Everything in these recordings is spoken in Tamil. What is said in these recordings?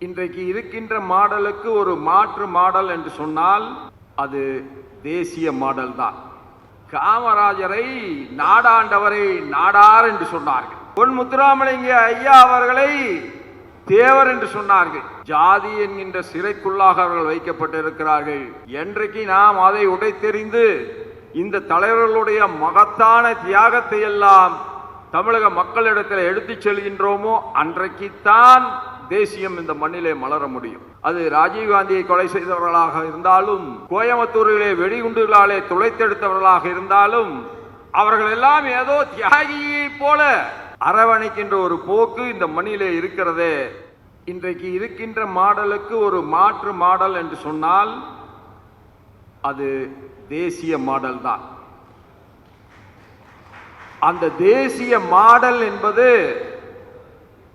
இன்றைக்கு இருக்கின்ற மாடலுக்கு ஒரு மாற்று மாடல் என்று சொன்னால் அது தேசிய மாடல் தான். காமராஜரை நாடாண்டவரை நாடார் என்று சொன்னார்கள். பொன் முத்துராமலிங்க ஐயா அவர்களை தேவர் என்று சொன்னார்கள். ஜாதி என்கின்ற சிறைக்குள்ளாக அவர்கள் வைக்கப்பட்டிருக்கிறார்கள். என்றைக்கு நாம் அதை உடைத்தெறிந்து இந்த தலைவர்களுடைய மகத்தான தியாகத்தை எல்லாம் தமிழக மக்களிடத்தில் எடுத்துச் செல்கின்றோமோ அன்றைக்குத்தான் தேசியம் இந்த மண்ணிலே மலர முடியும். அது ராஜீவ்காந்தியை கொலை செய்தவர்களாக இருந்தாலும், கோயம்புத்தூரிலே வெடிகுண்டுகளாலே துளைத்தெடுத்தவர்களாக இருந்தாலும், அவர்கள் எல்லாம் ஏதோ தியாகியை போல அரவணைக்கின்ற ஒரு போக்கு இந்த மண்ணிலே இருக்கிறதே. இன்றைக்கு இருக்கின்ற மாடலுக்கு ஒரு மாற்று மாடல் என்று சொன்னால் அது தேசிய மாடல் தான். அந்த தேசிய மாடல் என்பது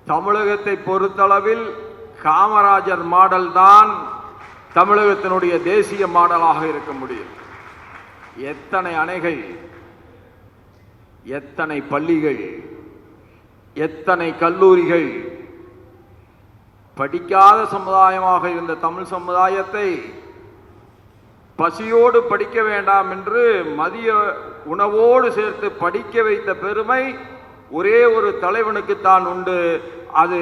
தமிழகத்தை பொறுத்தளவில் காமராஜர் மாடல் தான் தமிழகத்தினுடைய தேசிய மாடலாக இருக்க முடியும். எத்தனை அணைகள், எத்தனை பள்ளிகள், எத்தனை கல்லூரிகள், படிக்காத சமுதாயமாக இருந்த தமிழ் சமுதாயத்தை பசியோடு படிக்க வேண்டாம் என்று மதிய உணவோடு சேர்த்து படிக்க வைத்த பெருமை ஒரே ஒரு தலைவனுக்குத்தான் உண்டு. அது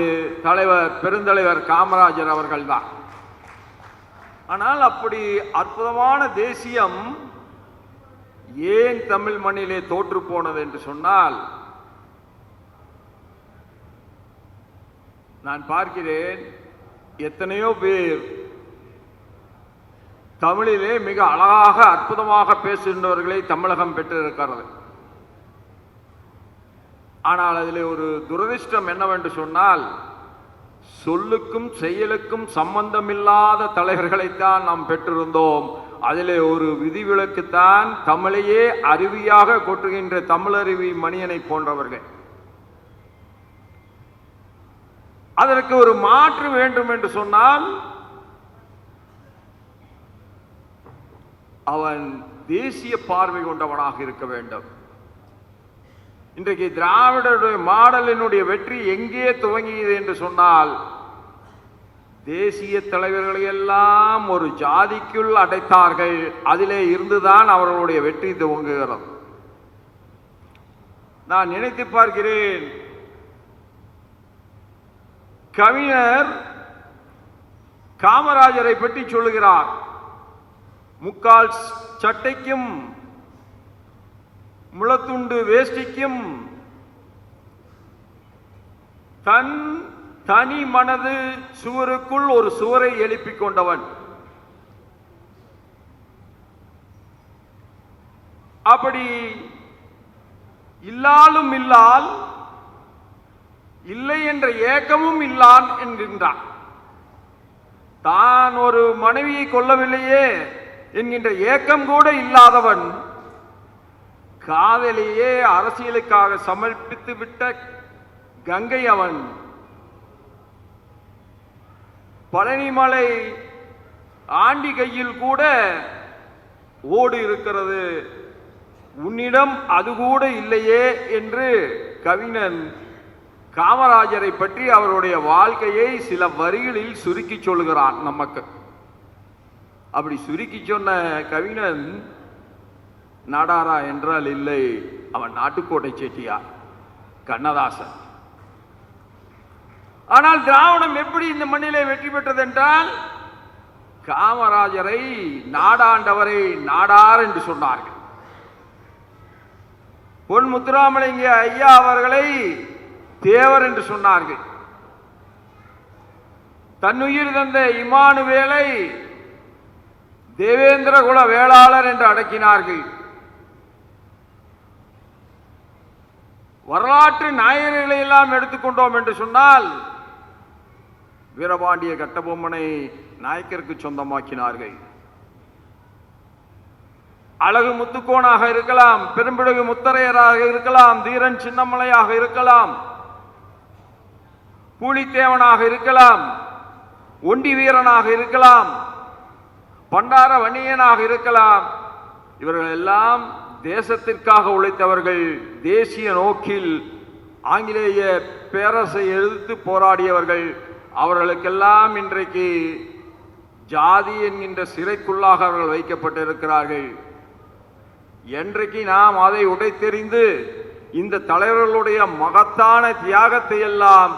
பெருந்தலைவர் காமராஜர் அவர்கள்தான். ஆனால் அப்படி அற்புதமான தேசியம் ஏன் தமிழ் மண்ணிலே தோற்று போனது என்று சொன்னால், நான் பார்க்கிறேன் எத்தனையோ பேர் தமிழிலே மிக அழகாக அற்புதமாக பேசுகின்றவர்களை தமிழகம் பெற்றிருக்கிறது. ஆனால் அதிலே ஒரு துரதிர்ஷ்டம் என்னவென்று சொன்னால், சொல்லுக்கும் செயலுக்கும் சம்பந்தமில்லாத தலைவர்களைத்தான் நாம் பெற்றிருந்தோம். அதிலே ஒரு விதிவிலக்குத்தான் தமிழையே அருவியாக கொட்டுகின்ற தமிழருவி மணியனை போன்றவர்கள். அதற்கு ஒரு மாற்று வேண்டும் என்று சொன்னால் அவன் தேசிய பார்வை கொண்டவனாக இருக்க வேண்டும். இன்றைக்கு திராவிடருடைய மாடலினுடைய வெற்றி எங்கே துவங்கியது என்று சொன்னால், தேசிய தலைவர்களை எல்லாம் ஒரு ஜாதிக்குள் அடைத்தார்கள். அதிலே இருந்துதான் அவர்களுடைய வெற்றி துவங்குகிறது. நான் நினைத்து பார்க்கிறேன், கவிஞர் காமராஜரை பற்றி சொல்லுகிறார். முக்கால் சட்டைக்கும் முளத்துண்டு வேஷ்டிக்கும் தன் தனி மனது சுவருக்குள் ஒரு சுவரை எழுப்பிக் கொண்டவன். அப்படி இல்லாலும் இல்லால், இல்லை என்ற ஏக்கமும் இல்லான் என்கின்றான். தான் ஒரு மனைவியை கொல்லவில்லையே என்கின்ற ஏக்கம் கூட இல்லாதவன், காதலியே அரசியலுக்காக சமர்ப்பித்து விட்ட கங்கை அவன். பழனிமலை ஆண்டி கையில் கூட ஓடு இருக்கிறது, உன்னிடம் அது கூட இல்லையே என்று கவிஞன் காமராஜரை பற்றி அவருடைய வாழ்க்கையை சில வரிகளில் சுருக்கி சொல்கிறான் நமக்கு. அப்படி சுருக்கி சொன்ன கவிஞன் நாடாரா என்றால் இல்லை, அவன் நாட்டுக்கோட்டை செட்டியார், கண்ணதாசன். ஆனால் திராவிடம் எப்படி இந்த மண்ணிலே வெற்றி பெற்றது என்றால், காமராஜரை நாடாண்டவரை நாடார் என்று சொன்னார்கள். பொன் முத்துராமலிங்க ஐயா அவர்களை தேவர் என்று சொன்னார்கள். தன்னுயிர் தந்த இமானுவேலை தேவேந்திர குல வேளாளர் என்று அடக்கினார்கள். வரலாற்று நாயகர்களை எல்லாம் எடுத்துக்கொண்டோம் என்று சொன்னால், வீரபாண்டிய கட்டபொம்மனை நாயக்கருக்கு சொந்தமாக்கினார்கள். அழகு முத்துக்கோனாக இருக்கலாம், பெரும்பிடுகு முத்தரையராக இருக்கலாம், தீரன் சின்னமலையாக இருக்கலாம், பூலித்தேவனாக இருக்கலாம், ஒண்டி வீரனாக இருக்கலாம், பண்டார வன்னியனாக இருக்கலாம். இவர்கள் எல்லாம் தேசத்திற்காக உழைத்தவர்கள். தேசிய நோக்கில் ஆங்கிலேய பேரரசை எதிர்த்து போராடியவர்கள். அவர்களுக்கெல்லாம் இன்றைக்கு ஜாதி என்கின்ற சிறைக்குள்ளாக அவர்கள் வைக்கப்பட்டிருக்கிறார்கள். என்றைக்கு நாம் அதை உடைத்தெறிந்து இந்த தலைவர்களுடைய மகத்தான தியாகத்தை எல்லாம்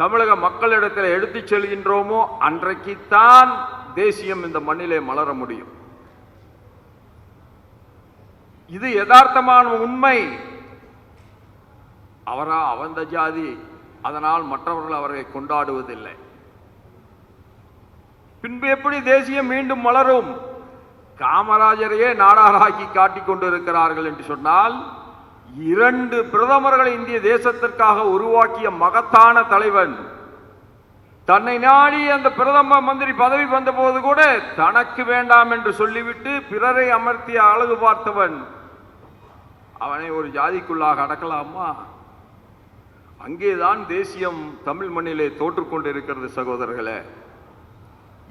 தமிழக மக்களிடத்தில் எடுத்துச் செல்கின்றோமோ அன்றைக்குத்தான் தேசியம் இந்த மண்ணிலே மலர முடியும். இது யதார்த்தமான உண்மை. அவரா அவந்த ஜாதி, அதனால் மற்றவர்கள் அவரை கொண்டாடுவதில்லை. பின்பு எப்படி தேசியம் மீண்டும் மலரும்? காமராஜரையே நாடாராக்கி காட்டிக் கொண்டிருக்கிறார்கள் என்று சொன்னால், 2 பிரதமர்களை இந்திய தேசத்திற்காக உருவாக்கிய மகத்தான தலைவன், தன்னை நாடி அந்த பிரதம மந்திரி பதவி வந்தபோது கூட தனக்கு வேண்டாம் என்று சொல்லிவிட்டு பிறரை அமர்த்திய அழகு பார்த்தவன், அவனை ஒரு ஜாதிக்குள்ளாக அடக்கலாமா? அங்கேதான் தேசியம் தமிழ் மண்ணிலே தோற்றுக்கொண்டிருக்கிறது சகோதரர்களே.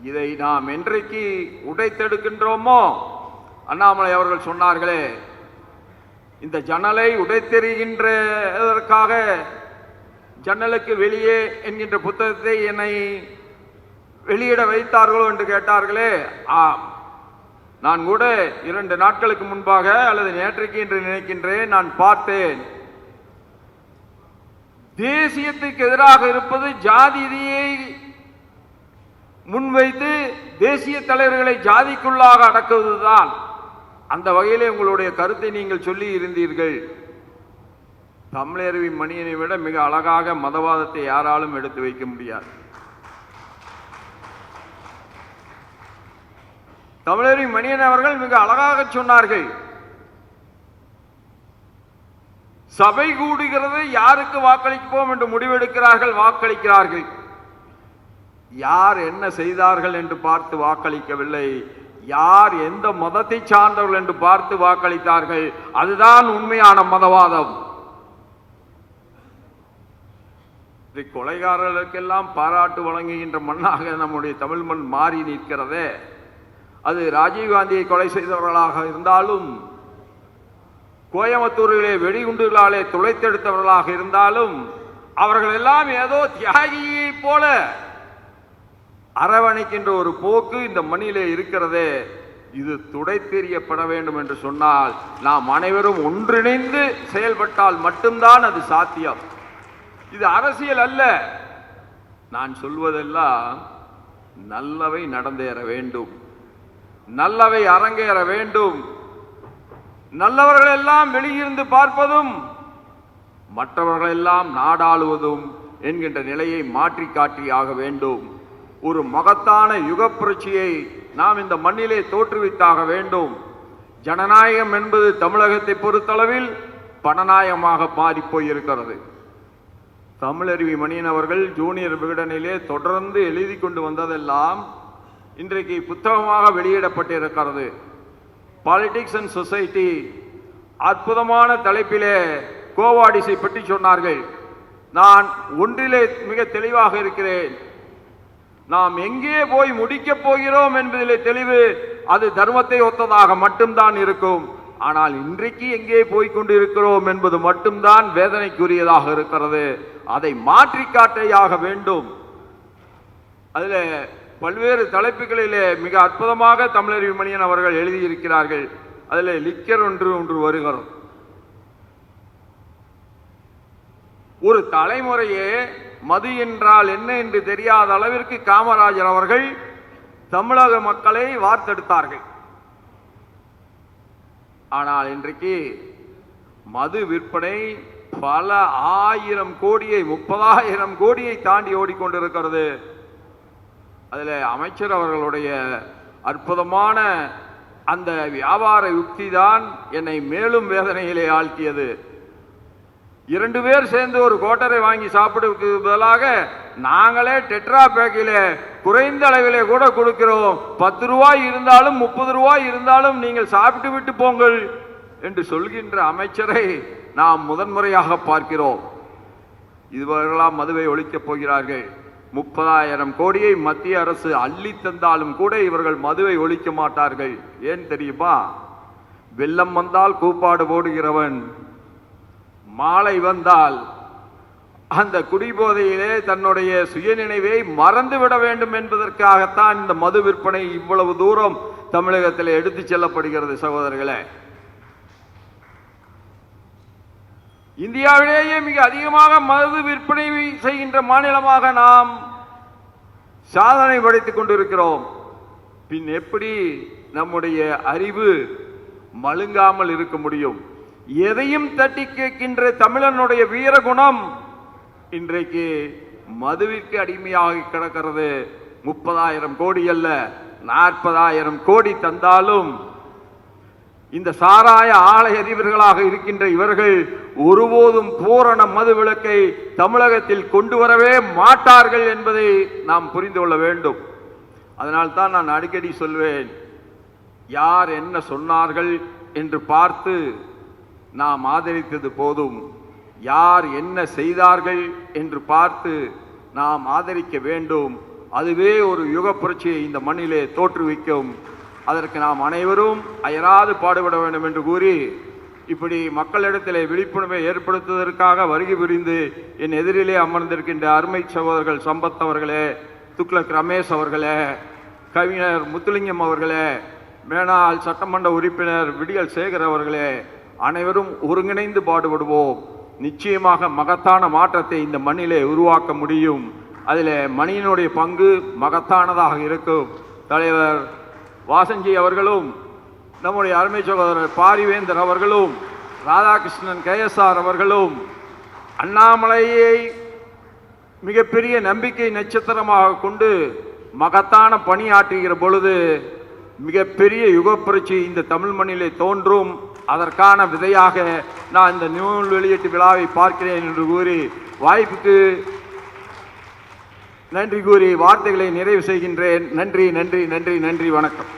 இதை நாம் என்றைக்கு உடைத்தெடுக்கின்றோமோ, அண்ணாமலை அவர்கள் சொன்னார்களே, இந்த ஜன்னலை உடைத்தெறிகின்றதற்காக ஜன்னலுக்கு வெளியே என்கின்ற புத்தகத்தை என்னை வெளியிட வைத்தார்களோ என்று கேட்டார்களே. ஆம், நான் கூட 2 நாட்களுக்கு முன்பாக அல்லது நேற்றைக்கு என்று நினைக்கின்றேன், நான் பார்த்தேன். தேசியத்துக்கு எதிராக இருப்பது ஜாதியை முன்வைத்து தேசிய தலைவர்களை ஜாதிக்குள்ளாக அடக்குவதுதான். அந்த வகையிலே உங்களுடைய கருத்தை நீங்கள் சொல்லி இருந்தீர்கள். தமிழருவி மணியனை விட மிக அழகாக மதவாதத்தை யாராலும் எடுத்து வைக்க முடியாது. தமிழருவி மணியன் அவர்கள் மிக அழகாக சொன்னார்கள், சபை கூடுகிறது, யாருக்கு வாக்களிப்போம் என்று முடிவெடுக்கிறார்கள், வாக்களிக்கிறார்கள். யார் என்ன செய்தார்கள் என்று பார்த்து வாக்களிக்கவில்லை, யார் எந்த மதத்தை சார்ந்தவர்கள் என்று பார்த்து வாக்களித்தார்கள். அதுதான் உண்மையான மதவாதம். கொலைகாரர்களுக்கெல்லாம் பாராட்டு வழங்குகின்ற மண்ணாக நம்முடைய தமிழ் மண் மாறி நிற்கிறதே. அது ராஜீவ்காந்தியை கொலை செய்தவர்களாக இருந்தாலும், கோயம்புத்தூரிலே வெடிகுண்டுகளாலே துளைத்தெடுத்தவர்களாக இருந்தாலும், அவர்கள் எல்லாம் ஏதோ தியாகியை போல அரவணைக்கின்ற ஒரு போக்கு இந்த மண்ணிலே இருக்கிறதே. இது துடைத்தெறியப்பட வேண்டும் என்று சொன்னால் நாம் அனைவரும் ஒன்றிணைந்து செயல்பட்டால் மட்டும்தான் அது சாத்தியம். இது அரசியல் அல்ல. நான் சொல்வதெல்லாம் நல்லவை நடந்தேற வேண்டும், நல்லவை அரங்கேற வேண்டும். நல்லவர்கள் எல்லாம் வெளியிருந்து பார்ப்பதும் மற்றவர்கள் எல்லாம் நாடாளுவதும் என்கின்ற நிலையை மாற்றி காட்டியாக வேண்டும். ஒரு மகத்தான யுக புரட்சியை நாம் இந்த மண்ணிலே தோற்றுவித்தாக வேண்டும். ஜனநாயகம் என்பது தமிழகத்தை பொறுத்தளவில் பணநாயகமாக மாறிப்போயிருக்கிறது. தமிழருவி மணியன் அவர்கள் ஜூனியர் விகடனிலே தொடர்ந்து எழுதி கொண்டு வந்ததெல்லாம் இன்றைக்கு புத்தகமாக வெளியிடப்பட்டிருக்கிறது. பாலிடிக்ஸ் அண்ட் சொசைட்டி, அற்புதமான தலைப்பிலே கோவாடிஸை பற்றி சொன்னார்கள். நான் ஒன்றிலே மிக தெளிவாக இருக்கிறேன். நாம் எங்கே போய் முடிக்கப் போகிறோம் என்பதிலே தெளிவு. அது தர்மத்தை ஒத்ததாக மட்டும்தான் இருக்கும். ஆனால் இன்றைக்கு எங்கே போய்கொண்டு இருக்கிறோம் என்பது மட்டும்தான் வேதனைக்குரியதாக இருக்கிறது. அதை மாற்றி காட்டையாக வேண்டும். அதில் பல்வேறு தலைப்புகளிலே மிக அற்புதமாக தமிழருவி மணியன் அவர்கள் எழுதியிருக்கிறார்கள். அதில் லிக்கர் ஒன்று வருகிறது. ஒரு தலைமுறையே மது என்றால் என்ன என்று தெரியாத அளவிற்கு காமராஜர் அவர்கள் தமிழக மக்களை வார்த்தெடுத்தார்கள். ஆனால் இன்றைக்கு மது விற்பனை பல 1000 கோடியை 30,000 கோடியை தாண்டி ஓடிக்கொண்டிருக்கிறது. அதில் அமைச்சர் அவர்களுடைய அற்புதமான அந்த வியாபார யுக்தி தான் என்னை மேலும் வேதனையிலே ஆழ்த்தியது. 2 பேர் சேர்ந்து ஒரு கோட்டரை வாங்கி சாப்பிடுவதற்கு பதிலாக நாங்களே டெட்ரா பேக்கிலே குறைந்த அளவிலே கூட கொடுக்கிறோம், 10 ரூபாய் இருந்தாலும் 30 ரூபாய் இருந்தாலும் நீங்கள் சாப்பிட்டு விட்டு போங்கள் என்று சொல்கின்ற அமைச்சரை நாம் முதன்முறையாக பார்க்கிறோம். இதுவரெல்லாம் மதுவை ஒழிக்கப் போகிறார்கள். 30,000 கோடியை மத்திய அரசு அள்ளி தந்தாலும் கூட இவர்கள் மதுவை ஒழிக்க மாட்டார்கள். ஏன் தெரியுமா? வெள்ளம் வந்தால் கூப்பாடு போடுகிறவன், மாலை வந்தால் அந்த குடிபோதையிலே தன்னுடைய சுயநினைவை மறந்துவிட வேண்டும் என்பதற்காகத்தான் இந்த மது விற்பனை இவ்வளவு தூரம் தமிழகத்தில் எடுத்துச் செல்லப்படுகிறது. சகோதரர்களே, இந்தியாவிலேயே மிக அதிகமாக மது விற்பனை செய்கின்ற மாநிலமாக நாம் சாதனை படைத்துக் கொண்டிருக்கிறோம். பின் எப்படி நம்முடைய அறிவு மழுங்காமல் இருக்க முடியும்? எதையும் தட்டி கேட்கின்ற தமிழனுடைய வீரகுணம் இன்றைக்கு மதுவிற்கு அடிமையாக கிடக்கிறது. 30,000 கோடி அல்ல, 40,000 கோடி தந்தாலும் இந்த சாராய ஆலை அதிபர்களாக இருக்கின்ற இவர்கள் ஒருபோதும் பூரண மது விலக்கை தமிழகத்தில் கொண்டு வரவே மாட்டார்கள் என்பதை நாம் புரிந்து கொள்ள வேண்டும். அதனால்தான் நான் அடிக்கடி சொல்வேன், யார் என்ன சொன்னார்கள் என்று பார்த்து நாம் ஆதரித்தது போதும், யார் என்ன செய்தார்கள் என்று பார்த்து நாம் ஆதரிக்க வேண்டும். அதுவே ஒரு யுக புரட்சியை இந்த மண்ணிலே தோற்றுவிக்கும். அதற்கு நாம் அனைவரும் அயராது பாடுபட வேண்டும் என்று கூறி, இப்படி மக்களிடத்திலே விழிப்புணர்வை ஏற்படுத்துவதற்காக வருகை புரிந்து என் எதிரிலே அமர்ந்திருக்கின்ற அருமை சகோதரர்கள் சம்பத் அவர்களே, துக்ளக் ரமேஷ் அவர்களே, கவிஞர் முத்துலிங்கம் அவர்களே, மேனாள் சட்டமன்ற உறுப்பினர் விடியல் சேகர் அவர்களே, அனைவரும் ஒருங்கிணைந்து பாடுபடுவோம். நிச்சயமாக மகத்தான மாற்றத்தை இந்த மண்ணிலே உருவாக்க முடியும். அதில் மணியினுடைய பங்கு மகத்தானதாக இருக்கும். தலைவர் வாசஞ்சி அவர்களும், நம்முடைய அருமை சகோதரர் பாரிவேந்தர் அவர்களும், ராதாகிருஷ்ணன் KSR அவர்களும் அண்ணாமலையை மிகப்பெரிய நம்பிக்கை நட்சத்திரமாக கொண்டு மகத்தான பணியாற்றுகிற பொழுது மிகப்பெரிய யுகப்புரட்சி இந்த தமிழ் மண்ணிலே தோன்றும். அதற்கான விதையாக நான் இந்த நூல் வெளியீட்டு விழாவை பார்க்கிறேன் என்று கூறி, வாய்ப்புக்கு நன்றி கூறி வார்த்தைகளை நிறைவு செய்கின்றேன். நன்றி, நன்றி, நன்றி, நன்றி. வணக்கம்.